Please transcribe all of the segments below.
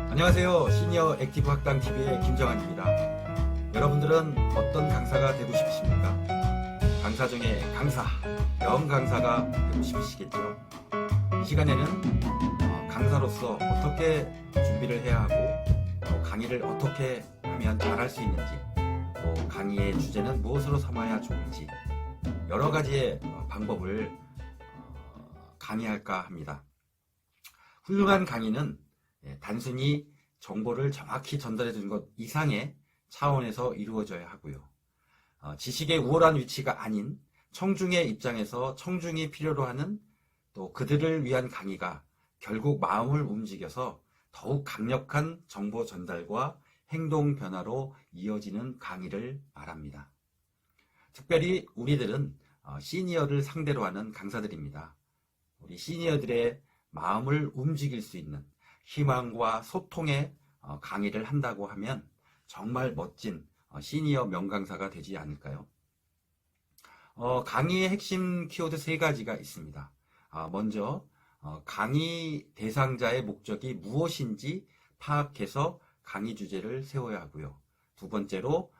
안녕하세요. 시니어 액티브 학당TV의 김정환입니다. 여러분들은 어떤 강사가 되고 싶으십니까? 강사 중에 강사, 명강사가 되고 싶으시겠죠? 이 시간에는 강사로서 어떻게 준비를 해야 하고 또 강의를 어떻게 하면 잘할 수 있는지, 또 강의의 주제는 무엇으로 삼아야 좋은지 여러 가지의 방법을 강의할까 합니다. 훌륭한 강의는 단순히 정보를 정확히 전달해 주는 것 이상의 차원에서 이루어져야 하고요. 지식의 우월한 위치가 아닌 청중의 입장에서 청중이 필요로 하는 또 그들을 위한 강의가 결국 마음을 움직여서 더욱 강력한 정보 전달과 행동 변화로 이어지는 강의를 말합니다. 특별히 우리들은 시니어를 상대로 하는 강사들입니다. 우리 시니어들의 마음을 움직일 수 있는 희망과 소통의 강의를 한다고 하면 정말 멋진 시니어 명강사가 되지 않을까요? 강의의 핵심 키워드 3가지가 있습니다. 먼저 강의 대상자의 목적이 무엇인지 파악해서 강의 주제를 세워야 하고요. 두 번째로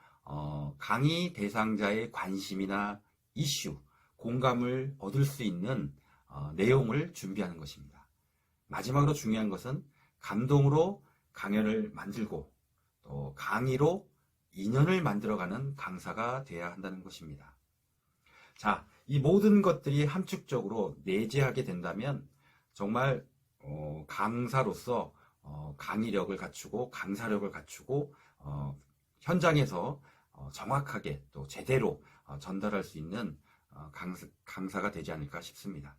강의 대상자의 관심이나 이슈, 공감을 얻을 수 있는 내용을 준비하는 것입니다. 마지막으로 중요한 것은 감동으로 강연을 만들고 또 강의로 인연을 만들어가는 강사가 되어야 한다는 것입니다. 자, 이 모든 것들이 함축적으로 내재하게 된다면 정말 강사로서 강의력을 갖추고 강사력을 갖추고 현장에서 정확하게 또 제대로 전달할 수 있는 강사가 되지 않을까 싶습니다.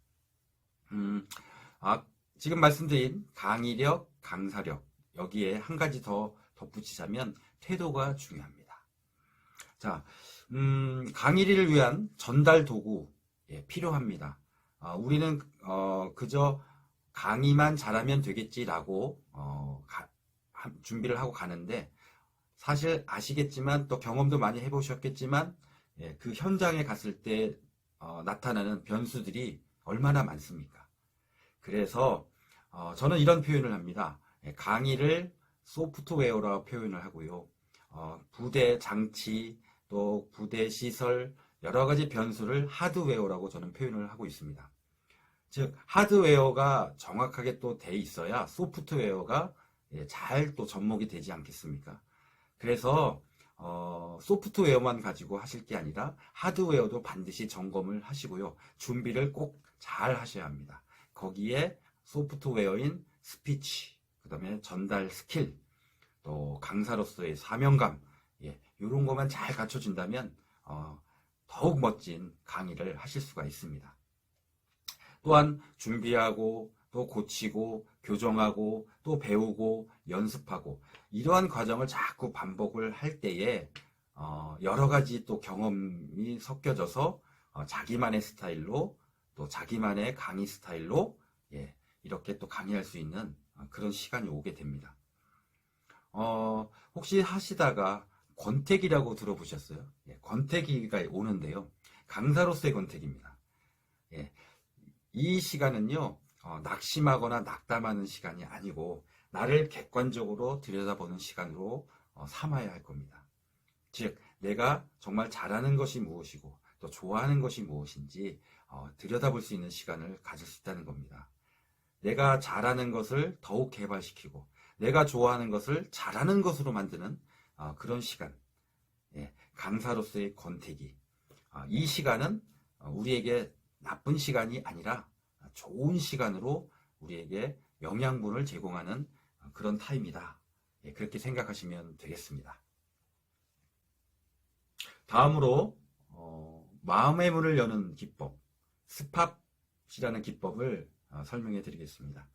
지금 말씀드린 강의력, 강사력, 여기에 한 가지 더 덧붙이자면 태도가 중요합니다. 자, 강의를 위한 전달 도구 필요합니다. 우리는 그저 강의만 잘하면 되겠지라고 준비를 하고 가는데, 사실 아시겠지만 또 경험도 많이 해보셨겠지만 그 현장에 갔을 때 나타나는 변수들이 얼마나 많습니까? 그래서 저는 이런 표현을 합니다. 강의를 소프트웨어라고 표현을 하고요. 부대 장치, 또 부대 시설, 여러 가지 변수를 하드웨어라고 저는 표현을 하고 있습니다. 즉, 하드웨어가 정확하게 또 돼 있어야 소프트웨어가 잘 또 접목이 되지 않겠습니까? 그래서 소프트웨어만 가지고 하실 게 아니라 하드웨어도 반드시 점검을 하시고요. 준비를 꼭 잘 하셔야 합니다. 거기에 소프트웨어인 스피치, 그 다음에 전달 스킬, 또 강사로서의 사명감, 이런 것만 잘 갖춰진다면 더욱 멋진 강의를 하실 수가 있습니다. 또한 준비하고 또 고치고 교정하고 또 배우고 연습하고 이러한 과정을 자꾸 반복을 할 때에 여러 가지 또 경험이 섞여져서 자기만의 스타일로 또 자기만의 강의 스타일로 이렇게 또 강의할 수 있는 그런 시간이 오게 됩니다. 혹시 하시다가 권태기라고 들어보셨어요? 권태기가 오는데요. 강사로서의 권태기입니다. 이 시간은요, 낙심하거나 낙담하는 시간이 아니고 나를 객관적으로 들여다보는 시간으로 삼아야 할 겁니다. 즉, 내가 정말 잘하는 것이 무엇이고 또 좋아하는 것이 무엇인지 들여다볼 수 있는 시간을 가질 수 있다는 겁니다. 내가 잘하는 것을 더욱 개발시키고 내가 좋아하는 것을 잘하는 것으로 만드는 그런 시간, 강사로서의 권태기. 이 시간은 우리에게 나쁜 시간이 아니라 좋은 시간으로 우리에게 영양분을 제공하는 그런 타임이다. 그렇게 생각하시면 되겠습니다. 다음으로 마음의 문을 여는 기법, 스팟이라는 기법을 설명해 드리겠습니다.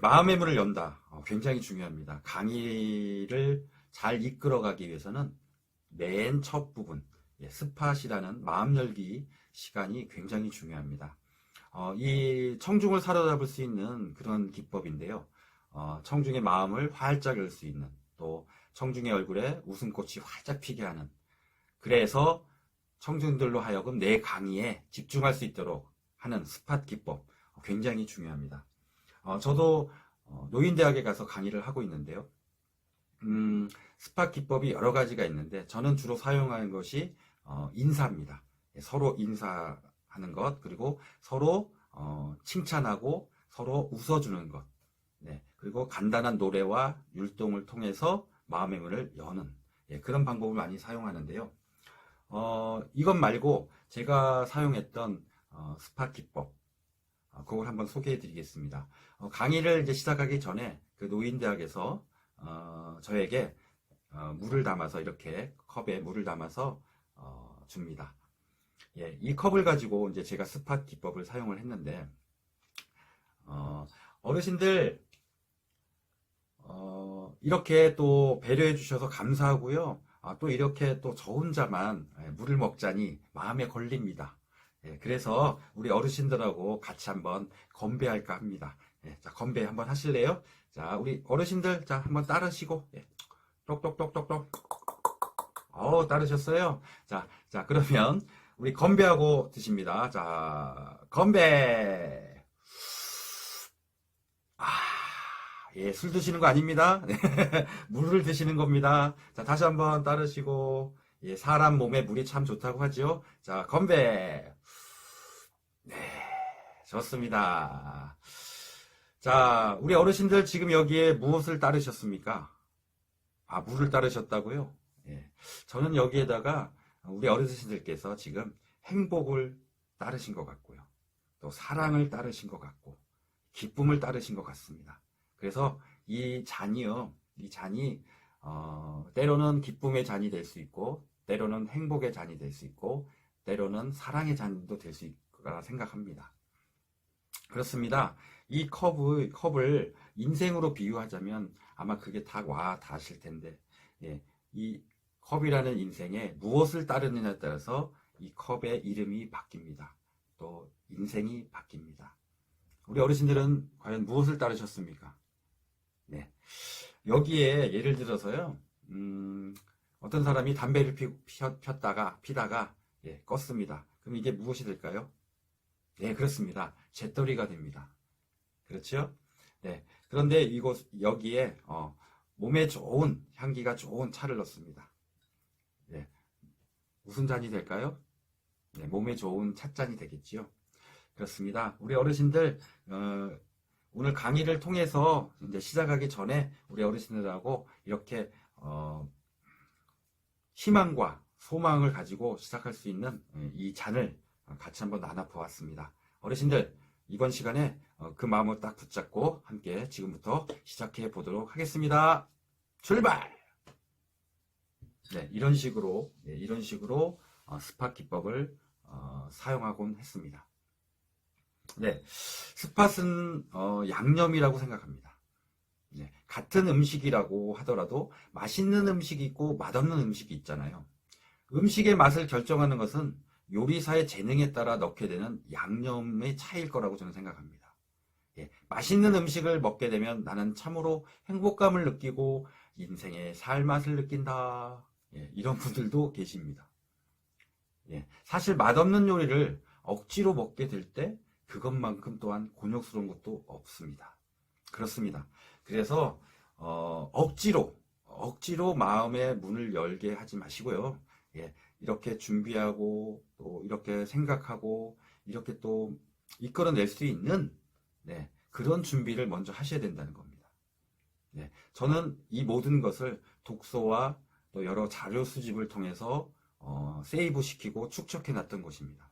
마음의 문을 연다. 굉장히 중요합니다. 강의를 잘 이끌어가기 위해서는 맨 첫 부분, 스팟이라는 마음 열기 시간이 굉장히 중요합니다. 이 청중을 사로잡을 수 있는 그런 기법인데요. 청중의 마음을 활짝 열 수 있는, 또 청중의 얼굴에 웃음꽃이 활짝 피게 하는, 그래서 청중들로 하여금 내 강의에 집중할 수 있도록 하는 스팟 기법 굉장히 중요합니다. 저도 노인대학에 가서 강의를 하고 있는데요. 스팟 기법이 여러 가지가 있는데 저는 주로 사용하는 것이 인사입니다. 서로 인사하는 것, 그리고 서로 칭찬하고 서로 웃어주는 것, 네, 그리고 간단한 노래와 율동을 통해서 마음의 문을 여는 그런 방법을 많이 사용하는데요. 이것 말고 제가 사용했던 스팟 기법, 그걸 한번 소개해 드리겠습니다. 강의를 이제 시작하기 전에 그 노인대학에서 저에게 물을 담아서 이렇게 컵에 물을 담아서 줍니다. 이 컵을 가지고 이제 제가 스팟 기법을 사용을 했는데 어르신들 이렇게 또 배려해 주셔서 감사하고요. 또 이렇게 또 저 혼자만 물을 먹자니 마음에 걸립니다. 그래서 우리 어르신들하고 같이 한번 건배할까 합니다. 자, 건배 한번 하실래요? 자, 우리 어르신들, 자, 한번 따르시고, 똑똑똑똑똑. 따르셨어요? 자, 그러면 우리 건배하고 드십니다. 자, 건배! 술 드시는 거 아닙니다. 물을 드시는 겁니다. 자, 다시 한번 따르시고, 사람 몸에 물이 참 좋다고 하죠. 자, 건배! 네, 좋습니다. 자, 우리 어르신들 지금 여기에 무엇을 따르셨습니까? 물을 따르셨다고요? 저는 여기에다가 우리 어르신들께서 지금 행복을 따르신 것 같고요. 또 사랑을 따르신 것 같고, 기쁨을 따르신 것 같습니다. 그래서 이 잔이요, 이 잔이 때로는 기쁨의 잔이 될 수 있고, 때로는 행복의 잔이 될 수 있고, 때로는 사랑의 잔도 될 수 있거라 생각합니다. 그렇습니다. 이 컵을 인생으로 비유하자면 아마 그게 다 와 닿으실 텐데, 이 컵이라는 인생에 무엇을 따르느냐에 따라서 이 컵의 이름이 바뀝니다. 또 인생이 바뀝니다. 우리 어르신들은 과연 무엇을 따르셨습니까? 네. 여기에 예를 들어서요, 어떤 사람이 담배를 피다가 껐습니다. 그럼 이게 무엇이 될까요? 네, 그렇습니다. 재떨이가 됩니다. 그렇죠? 네. 그런데 여기에 몸에 좋은 향기가 좋은 차를 넣습니다. 네. 무슨 잔이 될까요? 네, 몸에 좋은 찻잔이 되겠지요. 그렇습니다. 우리 어르신들 오늘 강의를 통해서 이제 시작하기 전에 우리 어르신들하고 이렇게 희망과 소망을 가지고 시작할 수 있는 이 잔을 같이 한번 나눠 보았습니다. 어르신들 이번 시간에 그 마음을 딱 붙잡고 함께 지금부터 시작해 보도록 하겠습니다. 출발! 네, 이런 식으로 스팟 기법을 사용하곤 했습니다. 네, 스팟은 양념이라고 생각합니다. 네, 같은 음식이라고 하더라도 맛있는 음식이 있고 맛없는 음식이 있잖아요. 음식의 맛을 결정하는 것은 요리사의 재능에 따라 넣게 되는 양념의 차이일 거라고 저는 생각합니다. 맛있는 음식을 먹게 되면 나는 참으로 행복감을 느끼고 인생의 살맛을 느낀다. 이런 분들도 계십니다. 사실 맛없는 요리를 억지로 먹게 될 때 그것만큼 또한 곤욕스러운 것도 없습니다. 그렇습니다. 그래서 억지로 마음의 문을 열게 하지 마시고요. 이렇게 준비하고 또 이렇게 생각하고 이렇게 또 이끌어낼 수 있는 그런 준비를 먼저 하셔야 된다는 겁니다. 저는 이 모든 것을 독서와 또 여러 자료 수집을 통해서 세이브 시키고 축적해 놨던 것입니다.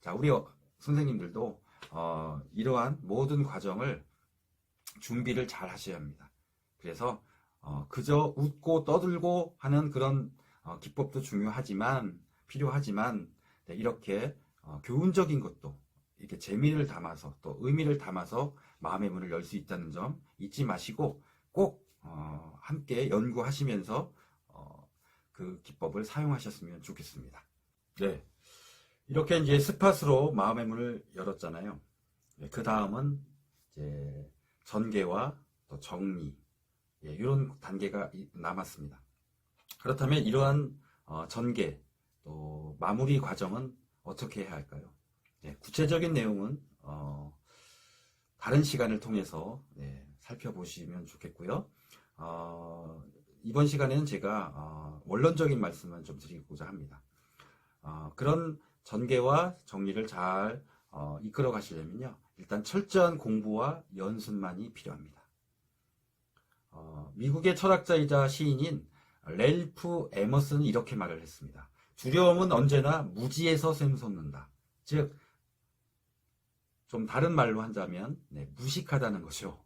자, 우리 선생님들도 이러한 모든 과정을 준비를 잘 하셔야 합니다. 그래서 그저 웃고 떠들고 하는 그런 기법도 필요하지만 이렇게 교훈적인 것도 이렇게 재미를 담아서 또 의미를 담아서 마음의 문을 열 수 있다는 점 잊지 마시고 꼭 함께 연구하시면서 그 기법을 사용하셨으면 좋겠습니다. 네, 이렇게 이제 스팟으로 마음의 문을 열었잖아요. 그 다음은 이제 전개와 또 정리 이런 단계가 남았습니다. 그렇다면 이러한 전개 또 마무리 과정은 어떻게 해야 할까요? 네, 구체적인 내용은 다른 시간을 통해서 살펴보시면 좋겠고요. 이번 시간에는 제가 원론적인 말씀을 좀 드리고자 합니다. 그런 전개와 정리를 잘 이끌어 가시려면요, 일단 철저한 공부와 연습만이 필요합니다. 미국의 철학자이자 시인인 랠프 에머슨은 이렇게 말을 했습니다. 두려움은 언제나 무지에서 샘솟는다. 즉, 좀 다른 말로 한다면 무식하다는 거죠.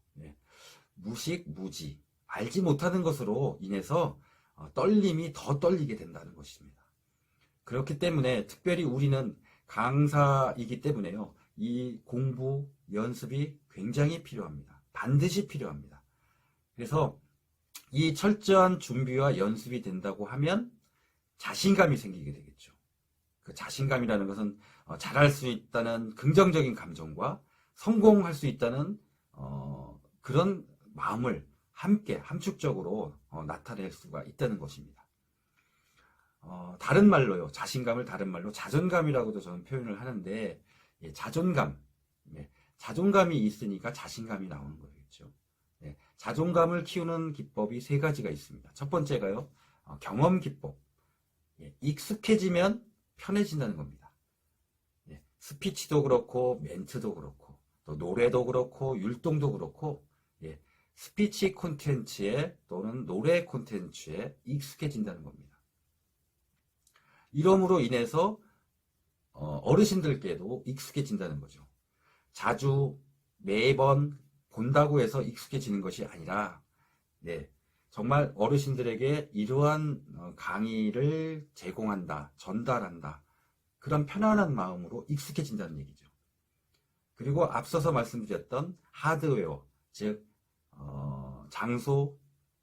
무식, 무지, 알지 못하는 것으로 인해서 떨림이 더 떨리게 된다는 것입니다. 그렇기 때문에 특별히 우리는 강사이기 때문에요, 이 공부, 연습이 굉장히 필요합니다. 반드시 필요합니다. 그래서 이 철저한 준비와 연습이 된다고 하면 자신감이 생기게 되겠죠. 그 자신감이라는 것은 잘할 수 있다는 긍정적인 감정과 성공할 수 있다는 그런 마음을 함께 함축적으로 나타낼 수가 있다는 것입니다. 다른 말로요, 자신감을 다른 말로 자존감이라고도 저는 표현을 하는데, 자존감, 자존감이 있으니까 자신감이 나오는 거겠죠. 자존감을 키우는 기법이 세 가지가 있습니다. 첫 번째가요, 경험 기법. 익숙해지면 편해진다는 겁니다. 스피치도 그렇고 멘트도 그렇고 또 노래도 그렇고 율동도 그렇고 스피치 콘텐츠에 또는 노래 콘텐츠에 익숙해진다는 겁니다. 이러므로 인해서 어르신들께도 익숙해진다는 거죠. 자주 매번 본다고 해서 익숙해지는 것이 아니라 정말 어르신들에게 이러한 강의를 제공한다, 전달한다, 그런 편안한 마음으로 익숙해진다는 얘기죠. 그리고 앞서서 말씀드렸던 하드웨어, 즉 장소,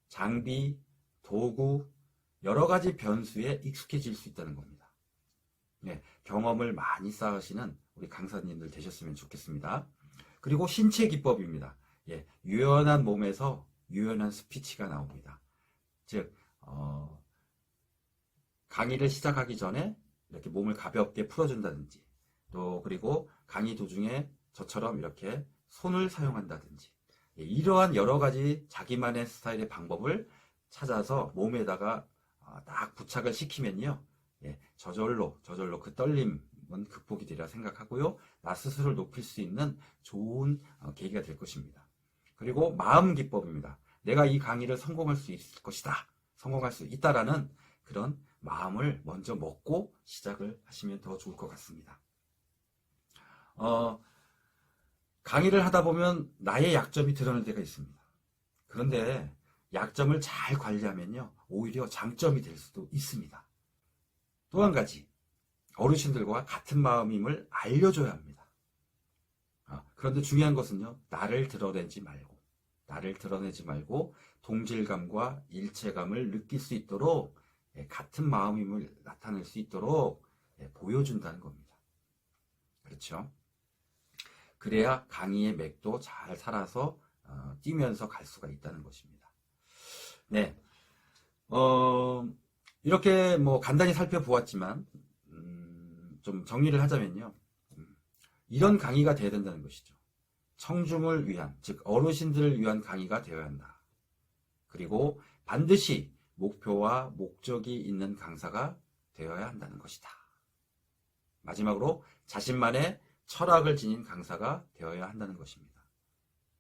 장비, 도구, 여러 가지 변수에 익숙해질 수 있다는 겁니다. 경험을 많이 쌓으시는 우리 강사님들 되셨으면 좋겠습니다. 그리고 신체 기법입니다. 유연한 몸에서 유연한 스피치가 나옵니다. 즉 강의를 시작하기 전에 이렇게 몸을 가볍게 풀어준다든지, 또 그리고 강의 도중에 저처럼 이렇게 손을 사용한다든지, 이러한 여러 가지 자기만의 스타일의 방법을 찾아서 몸에다가 딱 부착을 시키면요, 저절로 그 떨림은 극복이 되리라 생각하고요, 나 스스로를 높일 수 있는 좋은 계기가 될 것입니다. 그리고 마음 기법입니다. 내가 이 강의를 성공할 수 있을 것이다, 성공할 수 있다라는 그런 마음을 먼저 먹고 시작을 하시면 더 좋을 것 같습니다. 강의를 하다 보면 나의 약점이 드러날 때가 있습니다. 그런데 약점을 잘 관리하면요, 오히려 장점이 될 수도 있습니다. 또 한 가지, 어르신들과 같은 마음임을 알려줘야 합니다. 그런데 중요한 것은요, 나를 드러내지 말고 동질감과 일체감을 느낄 수 있도록, 같은 마음임을 나타낼 수 있도록 보여준다는 겁니다. 그렇죠? 그래야 강의의 맥도 잘 살아서 뛰면서 갈 수가 있다는 것입니다. 이렇게 간단히 살펴보았지만 좀 정리를 하자면요, 이런 강의가 되어야 된다는 것이죠. 청중을 위한, 즉 어르신들을 위한 강의가 되어야 한다. 그리고 반드시 목표와 목적이 있는 강사가 되어야 한다는 것이다. 마지막으로 자신만의 철학을 지닌 강사가 되어야 한다는 것입니다.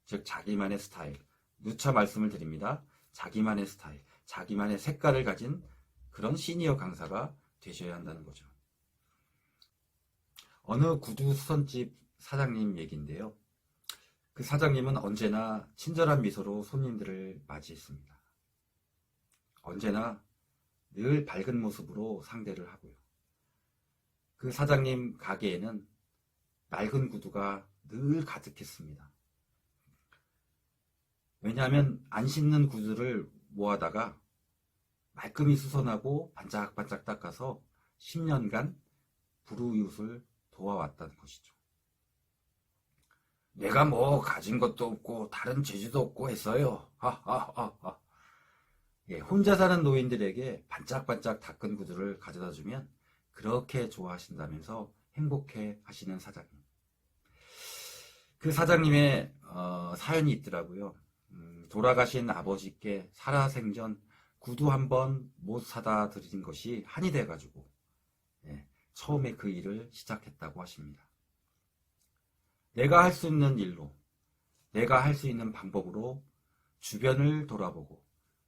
즉 자기만의 스타일, 누차 말씀을 드립니다. 자기만의 스타일, 자기만의 색깔을 가진 그런 시니어 강사가 되셔야 한다는 거죠. 어느 구두 수선집 사장님 얘기인데요, 그 사장님은 언제나 친절한 미소로 손님들을 맞이했습니다. 언제나 늘 밝은 모습으로 상대를 하고요. 그 사장님 가게에는 낡은 구두가 늘 가득했습니다. 왜냐하면 안 신는 구두를 모아다가 말끔히 수선하고 반짝반짝 닦아서 10년간 불우이웃을 도와왔다는 것이죠. 내가 가진 것도 없고 다른 재주도 없고 했어요. 하하하하. 혼자 사는 노인들에게 반짝반짝 닦은 구두를 가져다 주면 그렇게 좋아하신다면서 행복해 하시는 사장님. 그 사장님의 사연이 있더라고요. 돌아가신 아버지께 살아생전 구두 한 번 못 사다 드린 것이 한이 돼가지고 처음에 그 일을 시작했다고 하십니다. 내가 할 수 있는 일로, 내가 할 수 있는 방법으로 주변을 돌아보고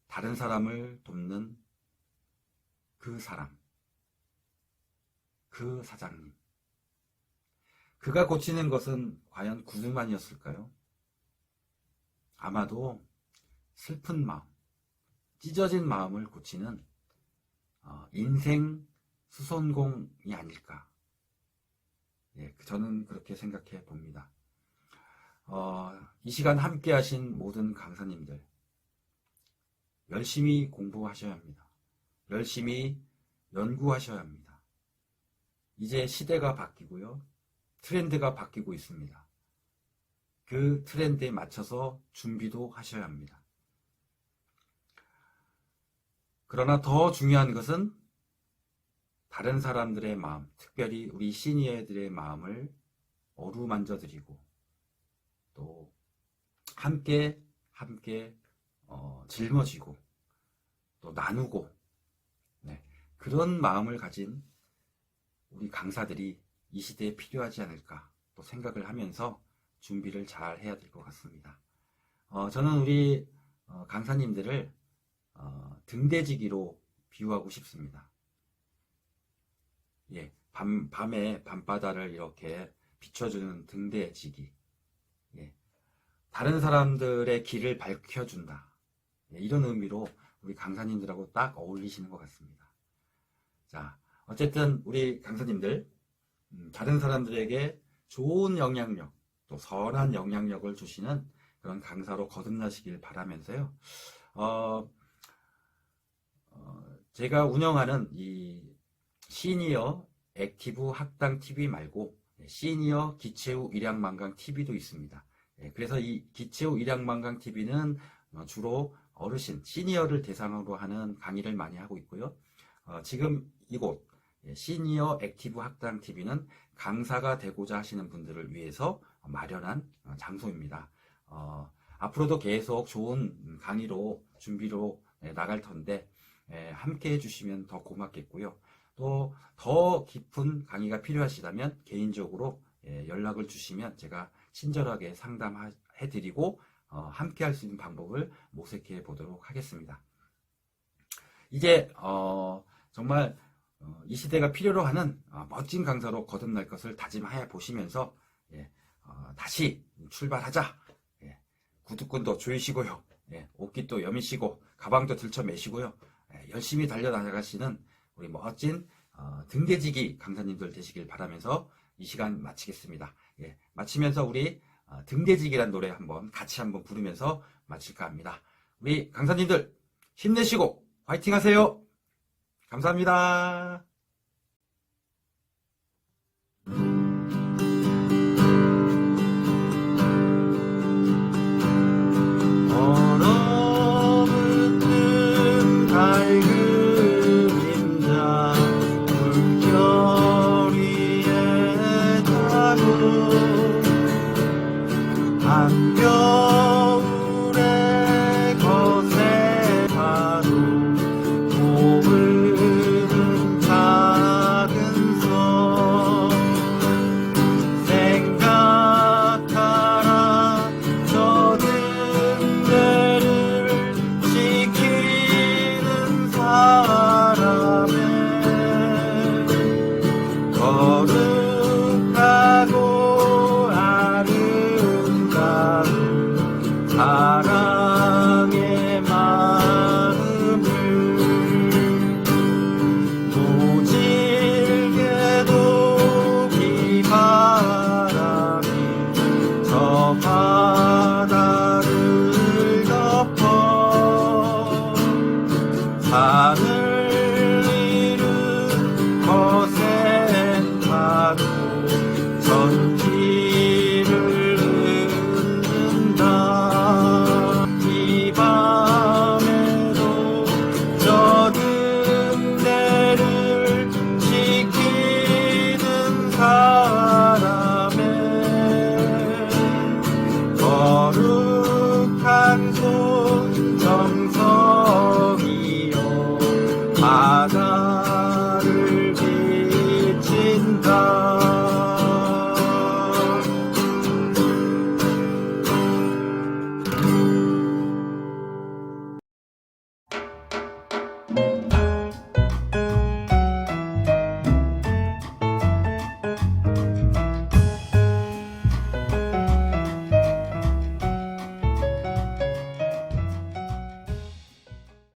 다른 사람을 돕는 그 사람, 그 사장님. 그가 고치는 것은 과연 구두만이었을까요? 아마도 슬픈 마음, 찢어진 마음을 고치는 인생 수선공이 아닐까. 저는 그렇게 생각해 봅니다. 이 시간 함께 하신 모든 강사님들, 열심히 공부하셔야 합니다. 열심히 연구하셔야 합니다. 이제 시대가 바뀌고요. 트렌드가 바뀌고 있습니다. 그 트렌드에 맞춰서 준비도 하셔야 합니다. 그러나 더 중요한 것은 다른 사람들의 마음, 특별히 우리 시니어들의 마음을 어루만져 드리고 또 함께 짊어지고 또 나누고 그런 마음을 가진 우리 강사들이 이 시대에 필요하지 않을까 또 생각을 하면서 준비를 잘 해야 될 것 같습니다. 저는 우리 강사님들을 등대지기로 비유하고 싶습니다. 밤에 밤바다를 이렇게 비춰주는 등대지기. 다른 사람들의 길을 밝혀준다. 이런 의미로 우리 강사님들하고 딱 어울리시는 것 같습니다. 자, 어쨌든 우리 강사님들 다른 사람들에게 좋은 영향력 또 선한 영향력을 주시는 그런 강사로 거듭나시길 바라면서요. 제가 운영하는 이 시니어 액티브 학당 TV 말고 시니어 기체후 일양만강 TV도 있습니다. 그래서 이 기체후 일양만강 TV는 주로 어르신, 시니어를 대상으로 하는 강의를 많이 하고 있고요. 지금 이곳 시니어 액티브 학당 TV는 강사가 되고자 하시는 분들을 위해서 마련한 장소입니다. 앞으로도 계속 좋은 강의로 준비로 나갈 텐데 함께 해주시면 더 고맙겠고요. 또 더 깊은 강의가 필요하시다면 개인적으로 연락을 주시면 제가 친절하게 상담해드리고 함께 할 수 있는 방법을 모색해 보도록 하겠습니다. 이제 정말 이 시대가 필요로 하는 멋진 강사로 거듭날 것을 다짐하여 보시면서 다시 출발하자. 구두끈도 조이시고요. 옷깃도 여미시고 가방도 들쳐매시고요. 열심히 달려나가시는 우리 멋진 등대지기 강사님들 되시길 바라면서 이 시간 마치겠습니다. 마치면서 우리 등대지기란 노래 같이 한번 부르면서 마칠까 합니다. 우리 강사님들 힘내시고 화이팅 하세요. 감사합니다. 얼어붙은 달 그림자 물결 위에 타고 안녕